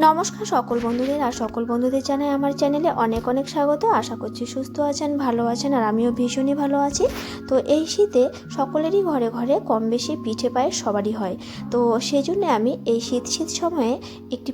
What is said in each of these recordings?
নমস্কার সকল বন্ধুদের, আর সকল বন্ধুদের জানাই আমার চ্যানেলে অনেক অনেক স্বাগত। আশা করছি সুস্থ আছেন, ভালো আছেন, আর আমিও ভীষণই ভালো আছি। তো এই শীতে সকলেরই ঘরে ঘরে কম বেশি পিঠে পায়েস সবারই হয়। তো সেই জন্য আমি এই শীত সময়ে একটি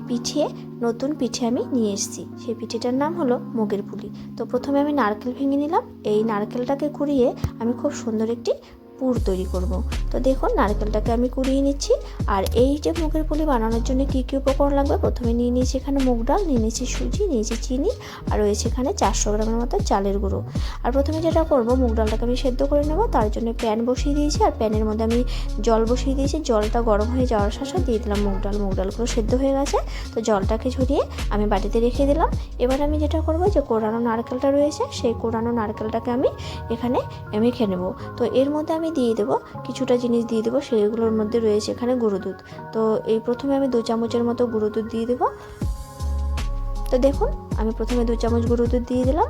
নতুন পিঠে আমি নিয়ে এসেছি। সেই পিঠেটার নাম হলো মুগের পুলি। তো প্রথমে আমি নারকেল ভেঙে নিলাম। এই নারকেলটাকে কুড়িয়ে আমি খুব সুন্দর একটি পুর তৈরি করব। তো দেখুন, নারকেলটাকে আমি কুড়িয়ে নিচ্ছি। আর এই যে মুগের পুলি বানানোর জন্য কী কী উপকরণ লাগবে, প্রথমে নিয়ে নিয়েছি এখানে মুগ ডাল, নিয়ে নিয়েছি সুজি, নিয়েছি চিনি, আর রয়েছে এখানে 400 গ্রামের মতো চালের গুঁড়ো। আর প্রথমে যেটা করব, মুগ ডালটাকে আমি সেদ্ধ করে নেব। তার জন্য প্যান বসিয়ে দিয়েছি, আর প্যানের মধ্যে আমি জল বসিয়ে দিয়েছি। জলটা গরম হয়ে যাওয়ার সাথে দিয়ে দিলাম মুগ ডালগুলো সেদ্ধ হয়ে গেছে। তো জলটাকে ঝরিয়ে আমি বাটিতে রেখে দিলাম। এবার আমি যেটা করব, যে কোরানো নারকেলটা রয়েছে, সেই কোরানো নারকেলটাকে আমি এখানে মেখে নেব। তো এর মধ্যে আমি দিয়ে দেবো কিছুটা জিনিস দিয়ে দেবো, সেগুলোর মধ্যে রয়েছে এখানে গুঁড়ো দুধ। তো এই প্রথমে আমি 2 চামচের মতো গুঁড়ো দুধ দিয়ে দেবো। তো দেখুন, আমি প্রথমে 2 চামচ গুঁড়ো দুধ দিয়ে দিলাম।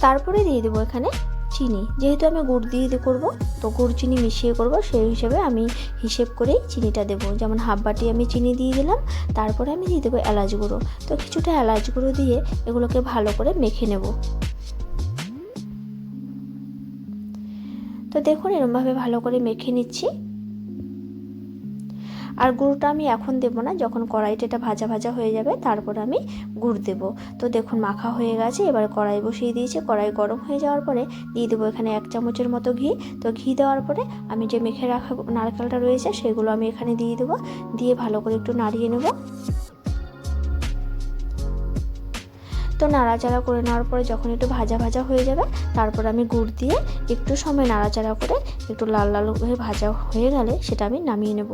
তারপরে দিয়ে দেবো এখানে চিনি। যেহেতু আমি গুড় দিয়ে করবো, তো গুড় চিনি মিশিয়ে করব, সেই হিসেবে আমি হিসেব করেই চিনিটা দেবো। যেমন হাফ বাটি আমি চিনি দিয়ে দিলাম। তারপরে আমি দিয়ে দেবো এলাচ গুঁড়ো। তো কিছুটা এলাচ গুঁড়ো দিয়ে এগুলোকে ভালো করে মেখে নেব। তো দেখুন, এরকমভাবে ভালো করে মেখে নিচ্ছি। আর গুড়টা আমি এখন দেবো না, যখন কড়াইটা এটা ভাজা ভাজা হয়ে যাবে তারপর আমি গুড় দেব। তো দেখুন, মাখা হয়ে গেছে। এবার কড়াই বসিয়ে দিয়েছি। কড়াই গরম হয়ে যাওয়ার পরে দিয়ে দেবো এখানে 1 চামচের মতো ঘি। তো ঘি দেওয়ার পরে আমি যে মেখে রাখা নারকেলটা রয়েছে সেগুলো আমি এখানে দিয়ে দেবো। দিয়ে ভালো করে একটু নাড়িয়ে নেব। তো নাড়াচাড়া করে নেওয়ার পরে যখন একটু ভাজা ভাজা হয়ে যাবে, তারপর আমি গুড় দিয়ে একটু সময় নাড়াচাড়া করে একটু লাল লাল হয়ে ভাজা হয়ে গেলে সেটা আমি নামিয়ে নেব।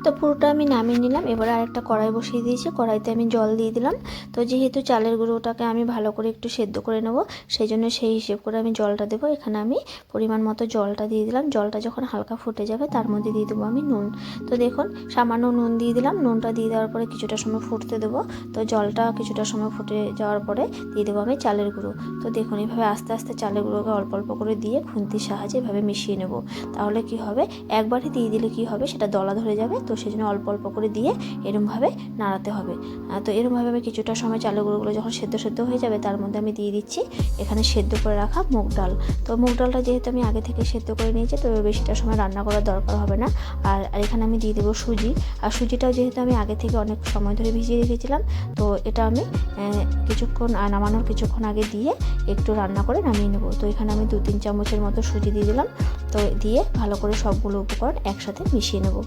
তো পুরোটা আমি নামিয়ে নিলাম। এবার আরেকটা কড়াই বসিয়ে দিয়েছি। কড়াইতে আমি জল দিয়ে দিলাম। তো যেহেতু চালের গুঁড়োটাকে আমি ভালো করে একটু সেদ্ধ করে নেব, সেই জন্য সেই হিসেব করে আমি জলটা দেবো। এখানে আমি পরিমাণ মতো জলটা দিয়ে দিলাম। জলটা যখন হালকা ফুটে যাবে তার মধ্যে দিয়ে দেবো আমি নুন। তো দেখুন, সামান্য নুন দিয়ে দিলাম। নুনটা দিয়ে দেওয়ার পরে কিছুটা সময় ফুটতে দেবো। তো জলটা কিছুটা সময় ফুটে যাওয়ার পরে দিয়ে দেবো আমি চালের গুঁড়ো। তো দেখুন, এইভাবে আস্তে আস্তে চালের গুঁড়োকে অল্প অল্প করে দিয়ে খুন্তির সাহায্যে এভাবে মিশিয়ে নেব। তাহলে কি হবে, একবারে দিয়ে দিলে কি হবে, সেটা দলা ধরে যাবে। তো সেই জন্য অল্প অল্প করে দিয়ে এরমভাবে নাড়াতে হবে। তো এরমভাবে আমি কিছুটা সময় চালের গুঁড়োগুলো যখন সেদ্ধ হয়ে যাবে, তার মধ্যে আমি দিয়ে দিচ্ছি এখানে সেদ্ধ করে রাখা মুগ ডাল। তো মুগ ডালটা যেহেতু আমি আগে থেকে সেদ্ধ করে নিয়েছি, তো বেশিটা সময় রান্না করার দরকার হবে না। আর এখানে আমি দিয়ে দেবো সুজি। আর সুজিটাও যেহেতু আমি আগে থেকে অনেক সময় ধরে ভিজিয়ে রেখেছিলাম, তো এটা আমি নামানোর কিছুক্ষণ আগে দিয়ে একটু রান্না করে নামিয়ে নেব। তো এখানে আমি 2-3 চামচের মতো সুজি দিয়ে দিলাম। তো দিয়ে ভালো করে সবগুলো উপকরণ একসাথে মিশিয়ে নেব।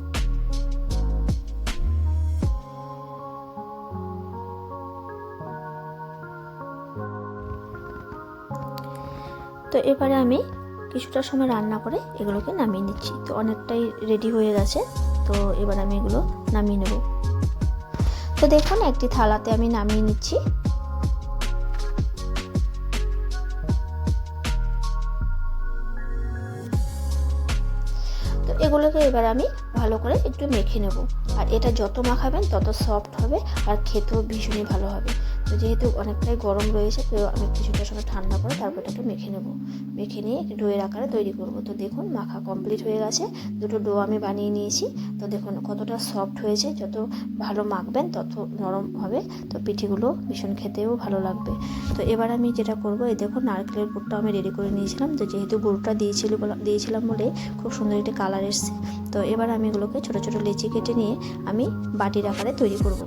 তো এবারে আমি কিছুটা সময় রান্না করে এগুলোকে নামিয়ে নিচ্ছি। তো অনেকটাই রেডি হয়ে গেছে। তো এবার আমি এগুলো নামিয়ে নেব। তো দেখুন, একটি থালাতে আমি নামিয়ে নিচ্ছি। তো এগুলোকে এবার আমি ভালো করে একটু মেখে নেব। আর এটা যত মাখাবেন তত সফট হবে, আর খেতেও ভীষণই ভালো হবে। তো যেহেতু অনেকটাই গরম রয়েছে, তো আমি কিছুটা সময় ঠান্ডা করে তারপর এটাকে মেখে নেব। মেখে নিয়ে একটু ডোয়ের আকারে তৈরি করব। তো দেখুন, মাখা কমপ্লিট হয়ে গেছে। দুটো ডো আমি বানিয়ে নিয়েছি। তো দেখুন কতটা সফট হয়েছে। যত ভালো মাখবেন তত নরম হবে। তো পিঠেগুলো ভীষণ খেতেও ভালো লাগবে। তো এবার আমি যেটা করব, এই দেখুন নারকেলের পুরটা আমি রেডি করে নিয়েছিলাম। তো যেহেতু গুড়টা দিয়েছিলাম বলে খুব সুন্দর একটা কালার এসছে। তো এবার আমি এগুলোকে ছোটো ছোটো লেচি কেটে নিয়ে আমি বাটির আকারে তৈরি করব।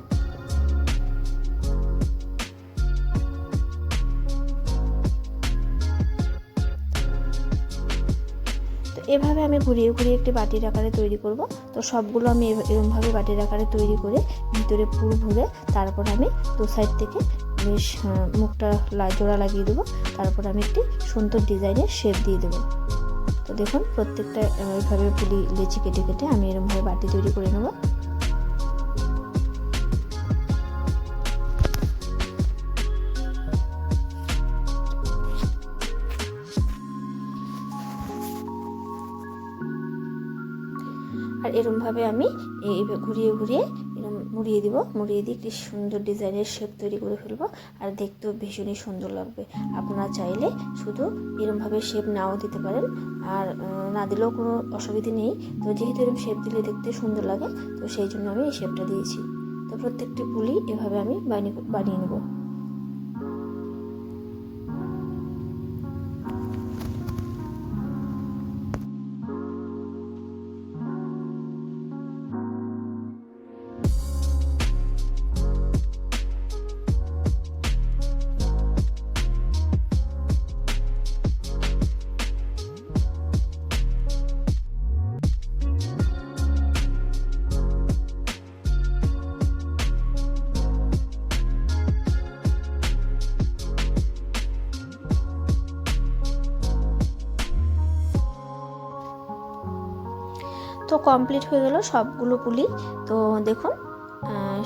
তো এভাবে আমি ঘুরিয়ে ঘুরিয়ে একটি বাটির আকারে তৈরি করব। তো সবগুলো আমি এরকমভাবে বাটির আকারে তৈরি করে ভিতরে পুর ভরে তারপর আমি 2 সাইড থেকে বেশ মুখটা জোড়া লাগিয়ে দেবো। তারপর আমি একটি সুন্দর ডিজাইনের শেপ দিয়ে দেবো। তো দেখুন প্রত্যেকটা এইভাবে পুলি লেচি কেটে কেটে আমি এরকমভাবে বাটি তৈরি করে নেব। এরমভাবে আমি এই ঘুরিয়ে ঘুরিয়ে এরম মুড়িয়ে দিব, মুড়িয়ে দিয়ে একটি সুন্দর ডিজাইনের শেপ তৈরি করে ফেলবো। আর দেখতেও ভীষণই সুন্দর লাগবে। আপনারা চাইলে শুধু এরমভাবে শেপ নাও দিতে পারেন, আর না দিলেও কোনো অসুবিধা নেই। তো যেহেতু এরকম শেপ দিলে দেখতে সুন্দর লাগে, তো সেই জন্য আমি এই শেপটা দিয়েছি। তো প্রত্যেকটি পুলি এভাবে আমি বানিয়ে নেব। তো কমপ্লিট হয়ে গেল সবগুলো পুলি। তো দেখুন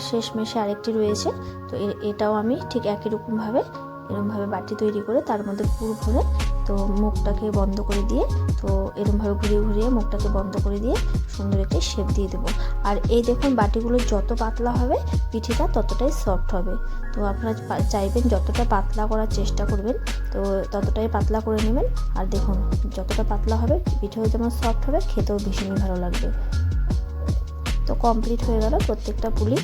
শেষমেশে আরেকটি রয়েছে। তো এটাও আমি ঠিক একই রকমভাবে এরকমভাবে বাটি তৈরি করে তার মধ্যে পুর ভরে তো মুখটাকে বন্ধ করে দিয়ে, তো এরকমভাবে ঘুরিয়ে ঘুরিয়ে মুখটাকে বন্ধ করে দিয়ে সুন্দর একটি শেপ দিয়ে দেবো। আর এই দেখুন বাটিগুলো যত পাতলা হবে পিঠেটা ততটাই সফট হবে। তো আপনারা চাইবেন যতটা পাতলা করার চেষ্টা করবেন, তো ততটাই পাতলা করে নেবেন। আর দেখুন যতটা পাতলা হবে পিঠেও যেমন সফট হবে, খেতেও ভীষণই ভালো লাগবে। তো কমপ্লিট হয়ে গেল প্রত্যেকটা পুলি।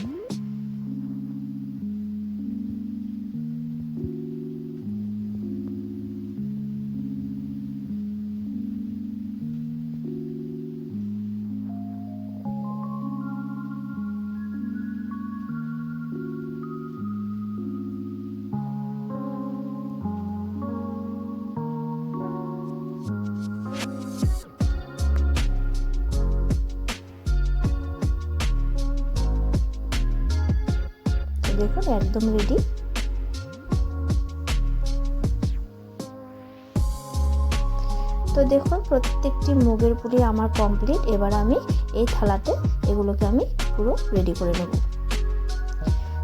দেখুন একদম রেডি। তো দেখুন প্রত্যেকটি মুগের পুলি আমার কমপ্লিট। এবার আমি এই থালাতে এগুলোকে আমি পুরো রেডি করে নেব।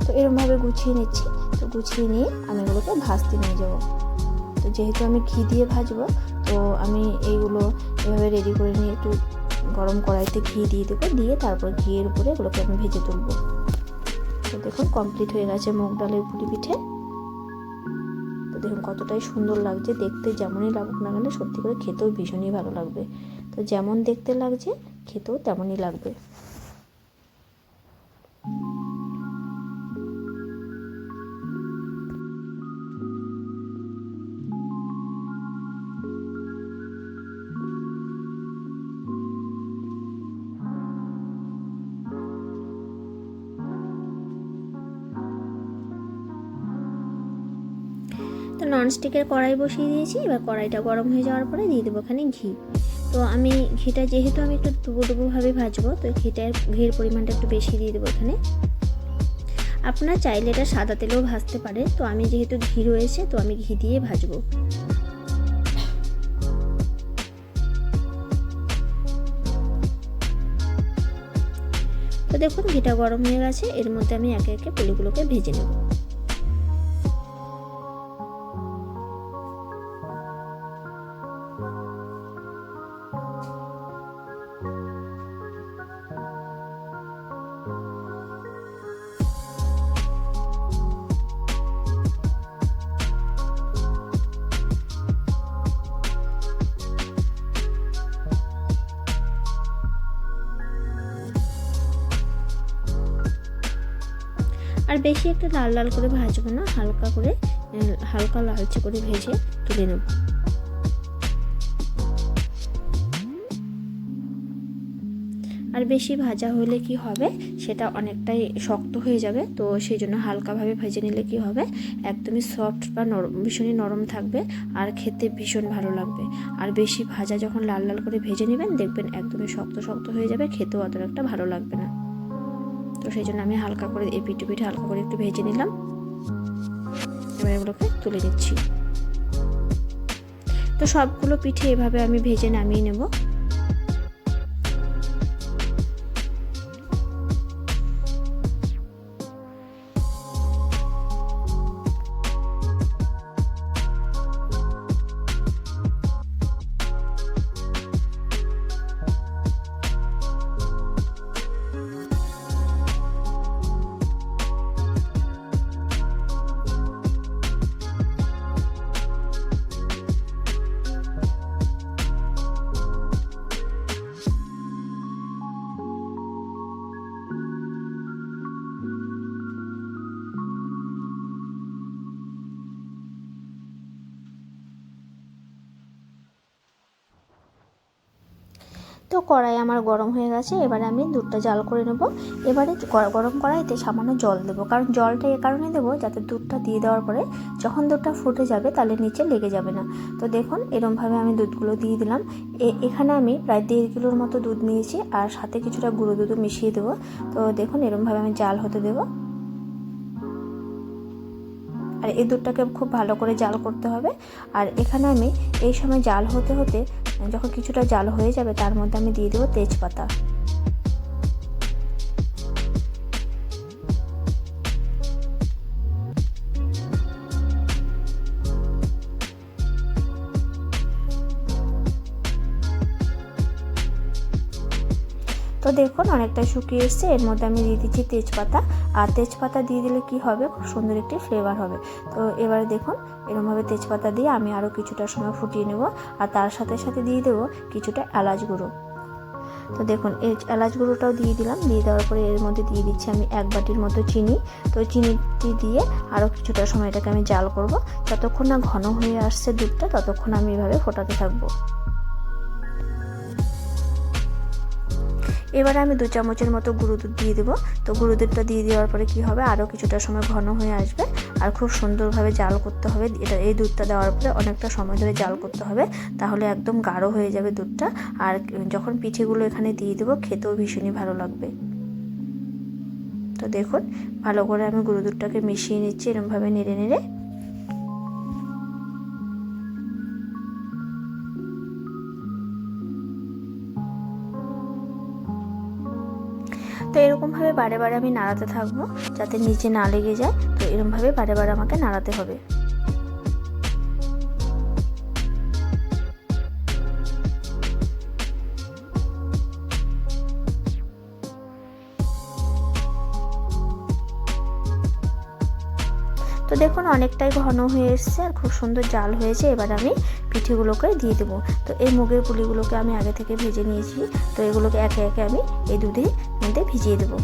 তো এরকমভাবে গুছিয়ে নিচ্ছি। তো গুছিয়ে নিয়ে আমি এগুলোকে ভাজতে নিয়ে যাব। তো যেহেতু আমি ঘি দিয়ে ভাজবো, তো আমি এইগুলো এভাবে রেডি করে নিয়ে একটু গরম কড়াইতে ঘি দিয়ে দেবো, দিয়ে তারপর ঘিয়ের উপরে এগুলোকে আমি ভেজে তুলবো। তো দেখুন কমপ্লিট হয়ে গেছে মুগ ডালের পুলি পিঠে। তো দেখুন কতটাই সুন্দর লাগছে দেখতে। যেমনই লাগুক না কেন সত্যি করে খেতেও ভীষণই ভালো লাগবে। তো যেমন দেখতে লাগছে খেতেও তেমনই লাগবে। তো ননস্টিকের কড়াই বসিয়ে দিয়েছি। এবার কড়াইটা গরম হয়ে যাওয়ার পরে দিয়ে দেবো এখানে ঘি। তো আমি ঘিটা যেহেতু আমি একটু ডুবোভাবে ভাজবো, তো ঘির পরিমাণটা একটু বেশি দিয়ে দেবো এখানে। আপনারা চাইলে এটা সাদা তেলেও ভাজতে পারে। তো আমি যেহেতু ঘি রয়েছে তো আমি ঘি দিয়ে ভাজবো। তো দেখুন ঘিটা গরম হয়ে গেছে। এর মধ্যে আমি একে একে পুলিগুলোকে ভেজে নেব। আর বেশি একটা লাল লাল করে ভাজবো না, হালকা লালচে করে ভেজে তুলে নেব। আর বেশি ভাজা হলে কি হবে, সেটা অনেকটাই শক্ত হয়ে যাবে। তো সেই জন্য হালকাভাবে ভেজে নিলে কি হবে, একদমই সফট বা নরম, ভীষণই নরম থাকবে আর খেতে ভীষণ ভালো লাগবে। আর বেশি ভাজা যখন লাল লাল করে ভেজে নেবেন দেখবেন একদমই শক্ত শক্ত হয়ে যাবে, খেতেও অত একটা ভালো লাগবে না। তো সেই জন্য আমি হালকা করে এই পিঠে হালকা করে একটু ভেজে নিলাম। এবার এগুলোকে তুলে নিচ্ছি। তো সবগুলো পিঠে এভাবে আমি ভেজে নামিয়ে নেব। তো কড়াই আমার গরম হয়ে গেছে, এবারে আমি দুধটা জাল করে নেব। এবারে গরম কড়াইতে সামান্য জল দেবো, কারণ জলটা এ কারণে দেবো যাতে দুধটা দিয়ে দেওয়ার পরে যখন দুধটা ফুটে যাবে তাহলে নিচে লেগে যাবে না। তো দেখুন এরমভাবে আমি দুধগুলো দিয়ে দিলাম। এখানে আমি প্রায় 1.5 কিলোর মতো দুধ নিয়েছি, আর সাথে কিছুটা গুঁড়ো দুধও মিশিয়ে দেবো। তো দেখুন এরমভাবে আমি জাল হতে দেবো। আর এই দুধটাকে খুব ভালো করে জাল করতে হবে। আর এখানে আমি এই সময় জাল হতে হতে যখন কিছুটা জাল হয়ে যাবে তার মধ্যে আমি দিয়ে দেবো তেজপাতা। তো দেখুন অনেকটা শুকিয়ে এসছে, এর মধ্যে আমি দিয়ে দিচ্ছি তেজপাতা। আর তেজপাতা দিয়ে দিলে কি হবে, খুব সুন্দর একটি ফ্লেভার হবে। তো এবারে দেখুন এরমভাবে তেজপাতা দিয়ে আমি আরও কিছুটা সময় ফুটিয়ে নেব। আর তার সাথে সাথে দিয়ে দেবো কিছুটা এলাচ গুঁড়ো। তো দেখুন এই এলাচ গুঁড়োটাও দিয়ে দিলাম। দিয়ে দেওয়ার পরে এর মধ্যে দিয়ে দিচ্ছি আমি 1 বাটির মতো চিনি। তো চিনিটি দিয়ে আরও কিছুটা সময় এটাকে আমি জাল করব। যতক্ষণ না ঘন হয়ে আসছে দুধটা ততক্ষণ আমি এভাবে ফোটাতে থাকবো। এবারে আমি 2 চামচের মতো গুঁড়ো দুধ দিয়ে দেবো। তো গুঁড়ো দুধটা দিয়ে দেওয়ার পরে কি হবে, আরও কিছুটা সময় ঘন হয়ে আসবে। আর খুব সুন্দরভাবে জাল করতে হবে এটা। এই দুধটা দেওয়ার পরে অনেকটা সময় ধরে জাল করতে হবে, তাহলে একদম গাঢ় হয়ে যাবে দুধটা। আর যখন পিঠেগুলো এখানে দিয়ে দেবো খেতেও ভীষণই ভালো লাগবে। তো দেখুন ভালো করে আমি গুঁড়ো দুধটাকে মিশিয়ে নিচ্ছি এরকমভাবে নেড়ে নেড়ে। তো এরকমভাবে বারে বারে আমি নাড়াতে থাকবো যাতে নিচে না লেগে যায়। তো এরকমভাবে বারে বারে আমাকে নাড়াতে হবে। তো দেখুন অনেকটাই ঘন হয়ে এসছে আর খুব সুন্দর জাল হয়েছে। এবার আমি পিঠেগুলোকে দিয়ে দেবো। তো এই মুগের পুলিগুলোকে আমি আগে থেকে ভেজে নিয়েছি। তো এগুলোকে একে একে আমি এই দুধের মধ্যে ভিজিয়ে দেবো।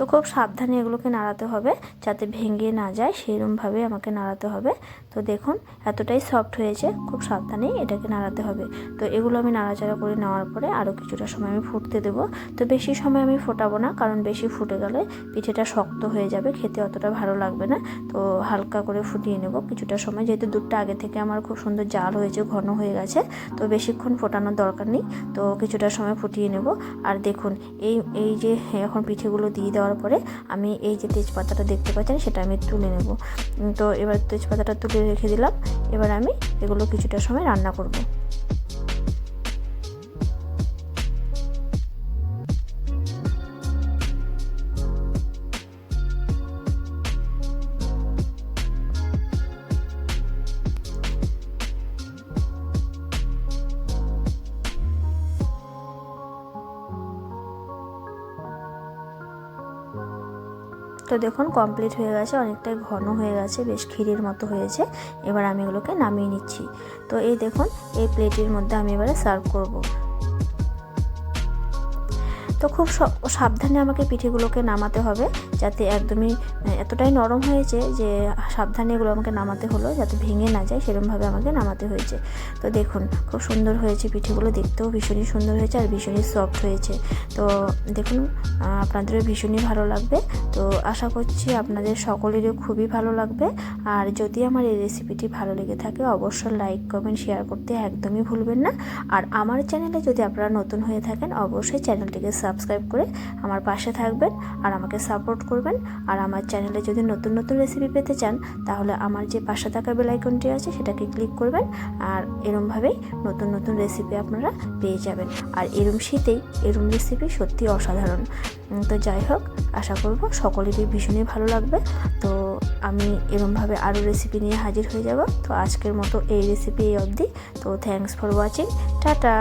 তো খুব সাবধানে এগুলোকে নাড়াতে হবে যাতে ভেঙে না যায়, সেরকমভাবে আমাকে নাড়াতে হবে। তো দেখুন এতটাই সফট হয়েছে, খুব সাবধানেই এটাকে নাড়াতে হবে। তো এগুলো আমি নাড়াচাড়া করে নেওয়ার পরে আরও কিছুটা সময় আমি ফুটতে দেবো। তো বেশি সময় আমি ফোটাবো না, কারণ বেশি ফুটে গেলে পিঠেটা শক্ত হয়ে যাবে, খেতে অতটা ভালো লাগবে না। তো হালকা করে ফুটিয়ে নেব কিছুটা সময়, যেহেতু দুধটা আগে থেকে আমার খুব সুন্দর জাল হয়েছে, ঘন হয়ে গেছে। তো বেশিক্ষণ ফোটানোর দরকার নেই, তো কিছুটা সময় ফুটিয়ে নেব। আর দেখুন এই যে এখন পিঠেগুলো দিয়ে দেওয়ার পরে আমি এই যে তেজপাতাটা দেখতে পাচ্ছেন সেটা আমি তুলে নেব। তো এবার তেজপাতাটা তুলে রেখে দিলাম। এবার আমি এগুলো কিছুটা সময় রান্না করব। তো দেখুন কমপ্লিট হয়ে গেছে, অনেকটাই ঘন হয়ে গেছে, বেশ ক্ষীরের মতো হয়েছে। এবার আমি এগুলোকে নামিয়ে নিচ্ছি। তো এই দেখুন এই প্লেটের মধ্যে আমি এবারে সার্ভ করব। তো খুব সাবধানে আমাকে পিঠেগুলোকে নামাতে হবে, যাতে একদমই এতটাই নরম হয়েছে যে সাবধানে এগুলো আমাকে নামাতে হলো যাতে ভেঙে না যায়, সেরকমভাবে আমাকে নামাতে হয়েছে। তো দেখুন খুব সুন্দর হয়েছে পিঠেগুলো, দেখতেও ভীষণই সুন্দর হয়েছে আর ভীষণই সফট হয়েছে। তো দেখুন আপনাদেরও ভীষণই ভালো লাগবে। তো আশা করছি আপনাদের সকলেরও খুবই ভালো লাগবে। আর যদি আমার এই রেসিপিটি ভালো লেগে থাকে অবশ্যই লাইক কমেন্ট শেয়ার করতে একদমই ভুলবেন না। আর আমার চ্যানেলে যদি আপনারা নতুন হয়ে থাকেন অবশ্যই চ্যানেলটিকে সাবস্ক্রাইব করে আমার পাশে থাকবেন আর আমাকে সাপোর্ট করবেন। আর আমার চ্যানেলে যদি নতুন নতুন রেসিপি পেতে চান তাহলে আমার যে পাশে থাকা বেল আইকনটি আছে সেটাকে ক্লিক করবেন। আর এরমভাবেই নতুন নতুন রেসিপি আপনারা পেয়ে যাবেন। আর এরম শীতেই এরম রেসিপি সত্যি অসাধারণ। তো যাই হোক, আশা করব সকলেরই ভীষণই ভালো লাগবে। তো আমি এরমভাবে আরও রেসিপি নিয়ে হাজির হয়ে যাব। তো আজকের মতো এই রেসিপি এই অবধি। তো থ্যাঙ্কস ফর ওয়াচিং, টাটা।